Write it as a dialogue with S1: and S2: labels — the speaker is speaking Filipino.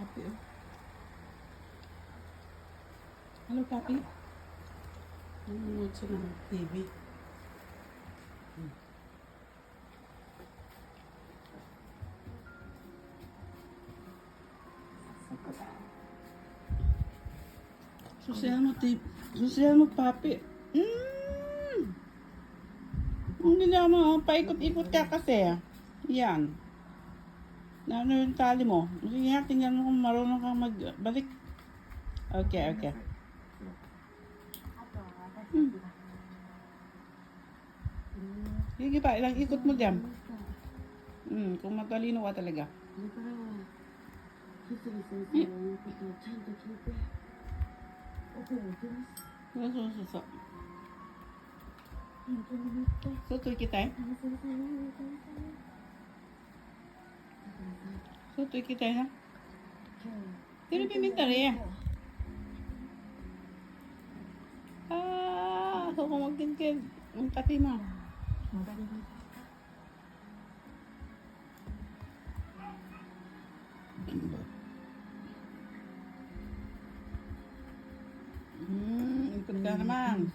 S1: Papi, oh. Hello, Papi. Nanonood siya ng TV. Susiyan mo, Papi. Hindi naman, paikot-ikot ka kasi. Yan. Na ano yung tali mo? Sige nga, tingnan mo kung marunong kang magbalik. Okay, okay. Sige pa, ilang ikot mo dyan. Kung matalino ka talaga. So. Sutoy kita eh. Sutoy kita eh. Pero piminta rin. Ako kung magkingkid. Ang kati mo. Ikot ka naman.